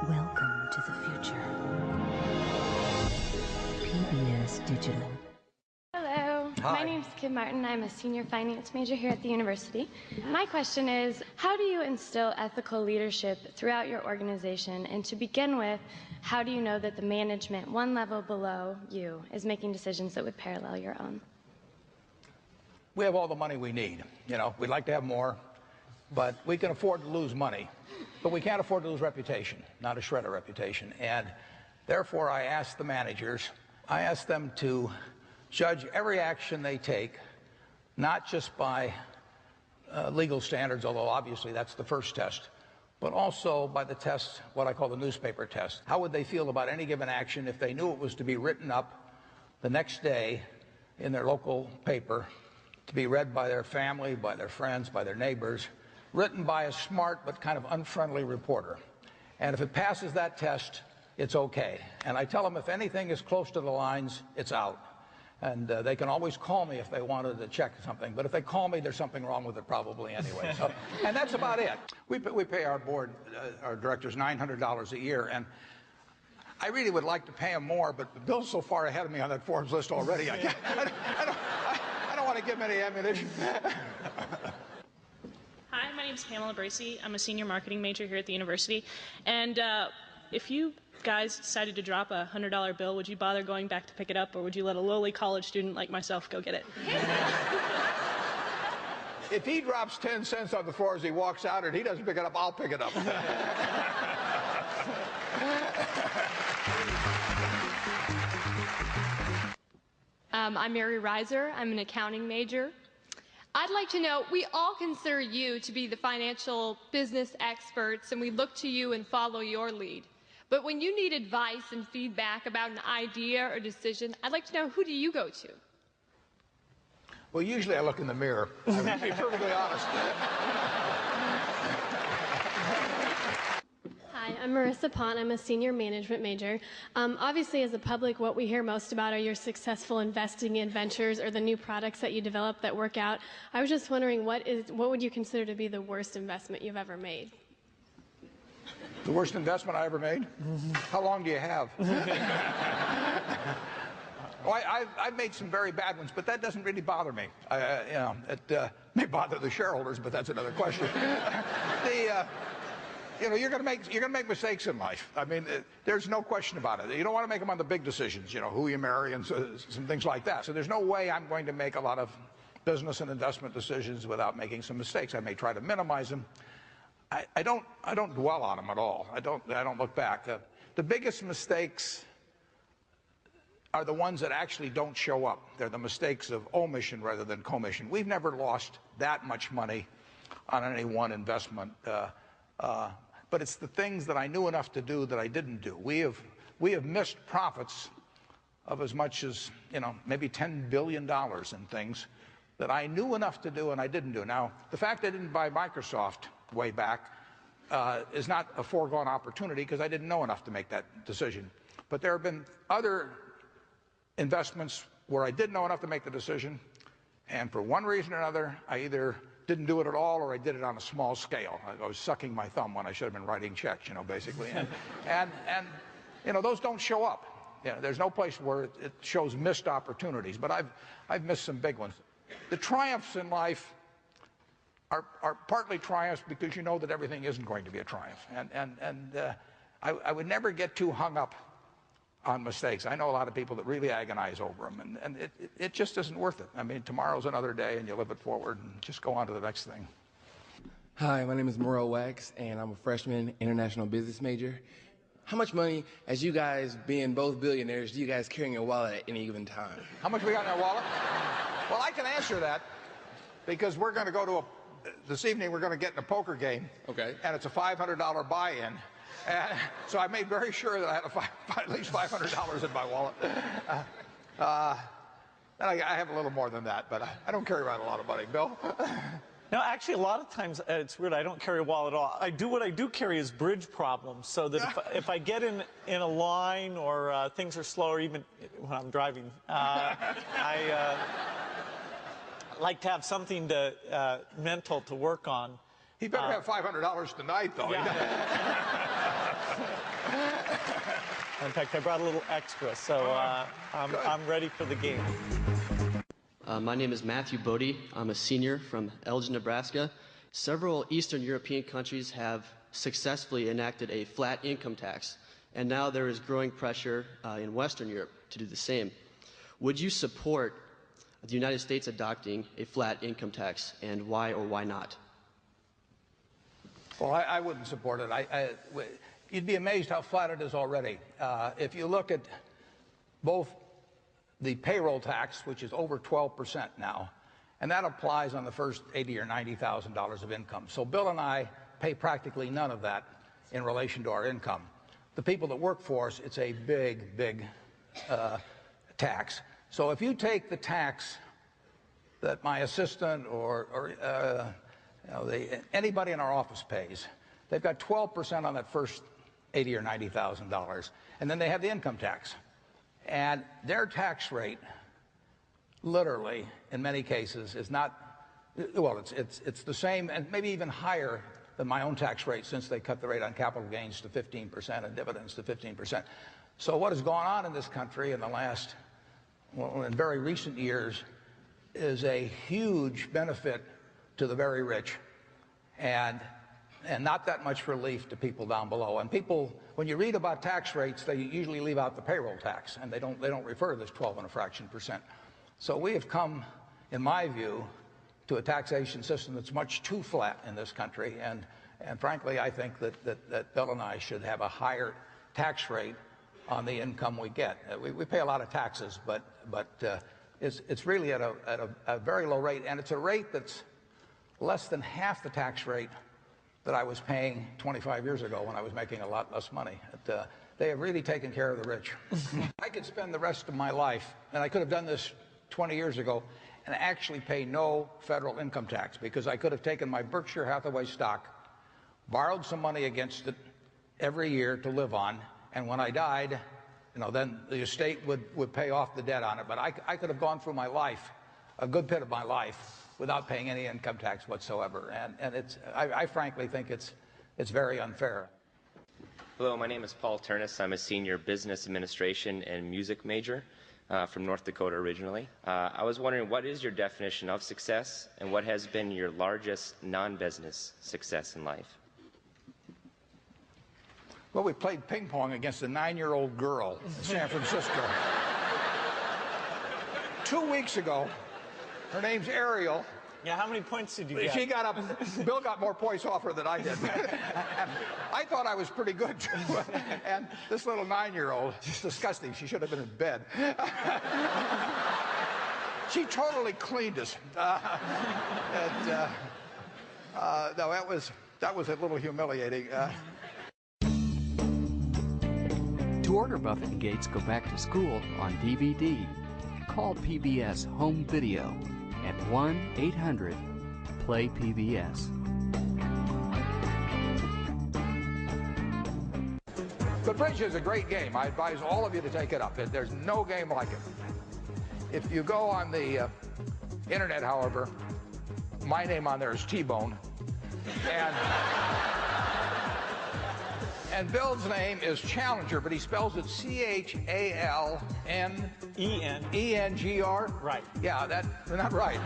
Welcome to the future. PBS Digital. Hello, Hi. my name's Kim Martin. I'm a senior finance major here at the university. My question is, how do you instill ethical leadership throughout your organization? And to begin with, how do you know that the management one level below you is making decisions that would parallel your own? We have all the money we need. You know, we'd like to have more, but we can afford to lose money. But we can't afford to lose reputation, not a shred of reputation. And therefore, I ask the managers, I ask them to judge every action they take, not just by legal standards, although obviously that's the first test, but also by the test, what I call the newspaper test. How would they feel about any given action if they knew it was to be written up the next day in their local paper, to be read by their family, by their friends, by their neighbors, written by a smart but kind of unfriendly reporter. And if it passes that test, it's okay. And I tell them if anything is close to the lines, it's out. And they can always call me if they wanted to check something. But if they call me, there's something wrong with it probably anyway. So, and that's about it. We pay our board, our directors, $900 a year. And I really would like to pay them more, but Bill's so far ahead of me on that Forbes list already. I don't want to give him any ammunition. Hi, my name is Pamela Bracey. I'm a senior marketing major here at the university. And if you guys decided to drop a $100 bill, would you bother going back to pick it up, or would you let a lowly college student like myself go get it? If he drops 10 cents on the floor as he walks out and he doesn't pick it up, I'll pick it up. I'm Mary Reiser. I'm an accounting major. I'd like to know, we all consider you to be the financial business experts, and we look to you and follow your lead. But when you need advice and feedback about an idea or decision, I'd like to know, who do you go to? Well, usually I look in the mirror, to be perfectly honest. Hi, I'm Marissa Pont. I'm a senior management major. Obviously, as a public, what we hear most about are your successful investing in ventures or the new products that you develop that work out. I was just wondering, what would you consider to be the worst investment you've ever made? The worst investment I ever made? How long do you have? Well, I've made some very bad ones, but that doesn't really bother me. It may bother the shareholders, but that's another question. You know, you're going to make mistakes in life. I mean, there's no question about it. You don't want to make them on the big decisions, you know, who you marry and some things like that. So there's no way I'm going to make a lot of business and investment decisions without making some mistakes. I may try to minimize them. I don't dwell on them at all. I don't look back. The biggest mistakes are the ones that actually don't show up. They're the mistakes of omission rather than commission. We've never lost that much money on any one investment. But it's the things that I knew enough to do that I didn't do. We have missed profits of as much as, you know, maybe $10 billion in things that I knew enough to do and I didn't do. Now, the fact I didn't buy Microsoft way back is not a foregone opportunity because I didn't know enough to make that decision. But there have been other investments where I did know enough to make the decision, and for one reason or another, I either didn't do it at all, or I did it on a small scale. I was sucking my thumb when I should have been writing checks, you know, basically. And you know, those don't show up. You know, there's no place where it shows missed opportunities, but I've missed some big ones. The triumphs in life are partly triumphs because you know that everything isn't going to be a triumph. I would never get too hung up on mistakes. I know a lot of people that really agonize over them, and it just isn't worth it. I mean, tomorrow's another day, and you live it forward and just go on to the next thing. Hi, my name is Morel Wax, and I'm a freshman international business major. How much money, as you guys being both billionaires, do you guys carry in your wallet at any given time? How much we got in our wallet? Well, I can answer that because we're going to go to this evening we're going to get in a poker game. Okay. And it's a $500 buy-in. And so I made very sure that I had at least $500 in my wallet. And I have a little more than that, but I don't carry around a lot of money. Bill? No, actually, a lot of times, it's weird, I don't carry a wallet at all. What I do carry is bridge problems, so that if I get in a line or things are slow, or even when I'm driving, I like to have something mental to work on. He better have $500 tonight, though. Yeah. In fact, I brought a little extra, so I'm ready for the game. My name is Matthew Bodie. I'm a senior from Elgin, Nebraska. Several Eastern European countries have successfully enacted a flat income tax, and now there is growing pressure in Western Europe to do the same. Would you support the United States adopting a flat income tax, and why or why not? Well, I wouldn't support it. You'd be amazed how flat it is already. If you look at both the payroll tax, which is over 12% now, and that applies on the first $80,000 or $90,000 of income. So Bill and I pay practically none of that in relation to our income. The people that work for us, it's a big, big tax. So if you take the tax that my assistant or anybody in our office pays, they've got 12% on that first $80,000 or $90,000, and then they have the income tax. And their tax rate, literally, in many cases, is not, well, it's the same and maybe even higher than my own tax rate, since they cut the rate on capital gains to 15% and dividends to 15%. So what has gone on in this country in the last, well, in very recent years, is a huge benefit to the very rich, and not that much relief to people down below. And people, when you read about tax rates, they usually leave out the payroll tax, and they don't refer to this 12 and a fraction percent. So we have come, in my view, to a taxation system that's much too flat in this country, and frankly, I think that Bill and I should have a higher tax rate on the income we get. We pay a lot of taxes, but it's really at a very low rate, and it's a rate that's less than half the tax rate that I was paying 25 years ago when I was making a lot less money. They have really taken care of the rich. I could spend the rest of my life, and I could have done this 20 years ago, and actually pay no federal income tax, because I could have taken my Berkshire Hathaway stock, borrowed some money against it every year to live on, and when I died, then the estate would pay off the debt on it. But I could have gone through my life, a good bit of my life, without paying any income tax whatsoever. And I frankly think it's very unfair. Hello, my name is Paul Turnus. I'm a senior business administration and music major from North Dakota originally. I was wondering, what is your definition of success, and what has been your largest non-business success in life? Well, we played ping pong against a 9-year-old girl in San Francisco. 2 weeks ago. Her name's Ariel. Yeah, how many points did you get? She got up. Bill got more points off her than I did. And I thought I was pretty good, too. And this little 9-year-old, it's disgusting. She should have been in bed. She totally cleaned us. No, that was a little humiliating. To order Buffett and Gates Go Back to School on DVD, call PBS Home Video at 1-800-PLAY-PBS. But bridge is a great game. I advise all of you to take it up. There's no game like it. If you go on the internet, however, my name on there is T-Bone. And Bill's name is Challenger, but he spells it C-H-A-L-N-E-N-G-R. Right. Yeah, that's not right.